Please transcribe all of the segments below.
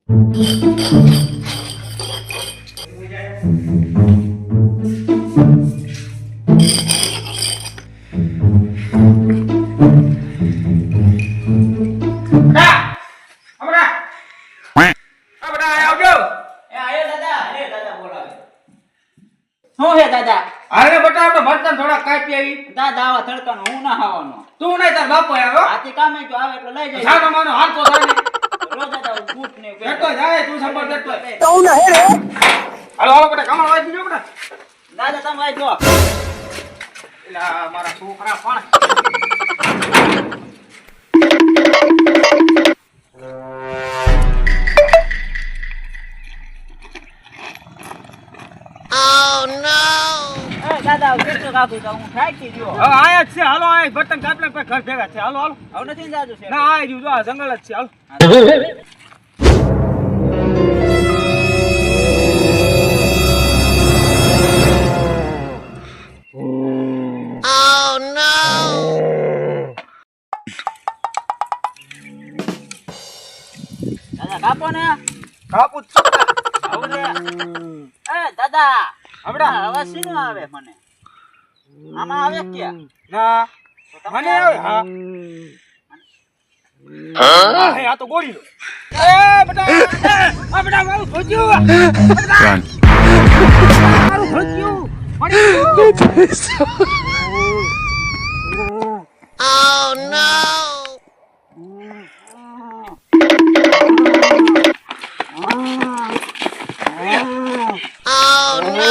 શું હે દાદા? અરે બટા આપણે બર્તન થોડા કાપી આવી. દાદા આવા તડકાનો હું ના ખાવાનો. તું નહીં તાર બાપો આવ્યો. આથી કામે જો આવે એટલે લઈ જાય. સાનો માનો હાલતો થાય ને. રોજ દાદા બૂટ ને બેઠો જાય તું સંભાળ બેઠો. તો ના હે રે. હાલો હાલો બટા કમળ વાઈ દીજો બટા. દાદા તમે આઈ જો. એલા મારા છોકરા પણ દાદા કેટલું કાપી તો હું થાકી ગયો. હા આયા જ છે હાલો આયા બર્તન કાપલે પછી ઘર ભેગા છે હાલો હાલો. હવે નથી જાજુ છે. ના આયા જો આ જંગલ જ છે હાલો. દાદા કાપો ને. કાપું જ છું. હવે દાદા હમણાં અવાજ શીનો આવે મને? આમાં આવે કે ના મને આવે હા. હા આ તો ગોળી લો. એ બટા આ બટા મારું ખોજ્યું. મારું ખોજ્યું. Oh no! Oh no!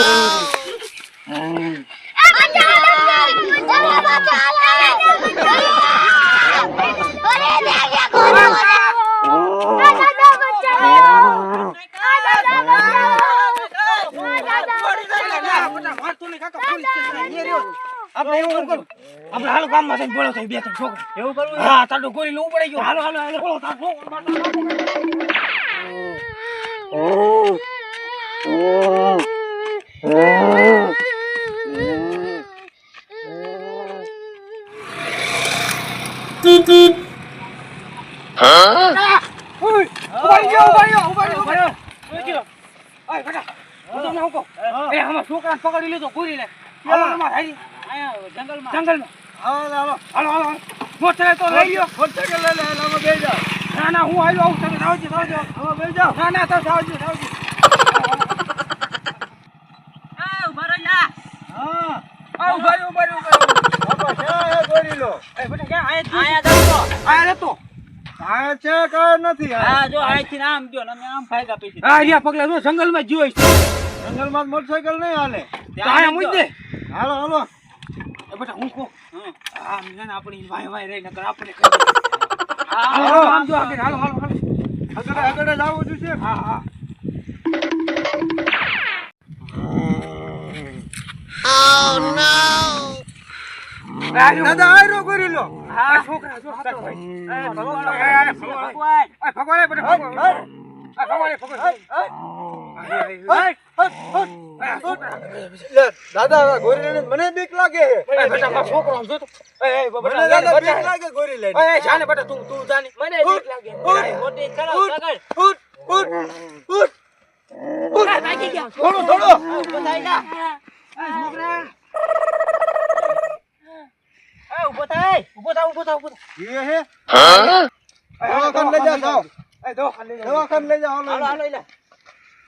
આપણે એવું કરું આપણે હાલો ગામમાં જઈને બોલો થઈ બે ત્રણ છોકરા એવું કરવું? હા તાડો ગોળી લો પડી ગયો હાલો હાલો હાલો બોલો તાર છોકરા પકડી લીધો પૂરી લે જંગલમાં હાલો હાલો હાલો મોટર તો લઈ લ્યો મોટર લઈ લે હાલો બેસી જાઓ ના ના હું આવ્યો આવું તમે આવજો હવે બેસી જાઓ ના ના તો આવજો ઉભા રહી જા. હા આ ઉભા બાપા છે ગોરી લો એ બેટા ક્યાં આયા દસો. આયા તો આ છે કઈ નથી હા જો આઈથી આમ જો ને અમે આમ ફાયગા પીસી. આ રહ્યા પગલા જો જંગલમાં જોઈશ જંગલમાં મોટરસાઇકલ નહીં હાલે ત્યાં મુજ દે હાલો હાલો એ બેટા હું કો આ મિલન આપણી વાય રહી નકર આપણે હાલો આમ જો આગળ હાલો હાલો આગળ જાવું જોઈશે હા હા Oh no! દાદા આયરો કરી લો હા છોકરા જો ભગવાન ભગવાન બેટા દાદા ગોરી લઈને મને બીક લાગે છે બેટા મારો છોકરો આમ જો તો મને દાદા બીક લાગે ગોરી લઈને એ જાને બેટા તું જાની મને બીક લાગે. મોટી ખરાબ સગડ. ઉઠ ભાગી ગયા. થોડો બતાઈ જા. છોકરા ઉભો થાય. ये है दवाखान ले जाओ ए दवाखान ले जाओ હાલો હાલો લે.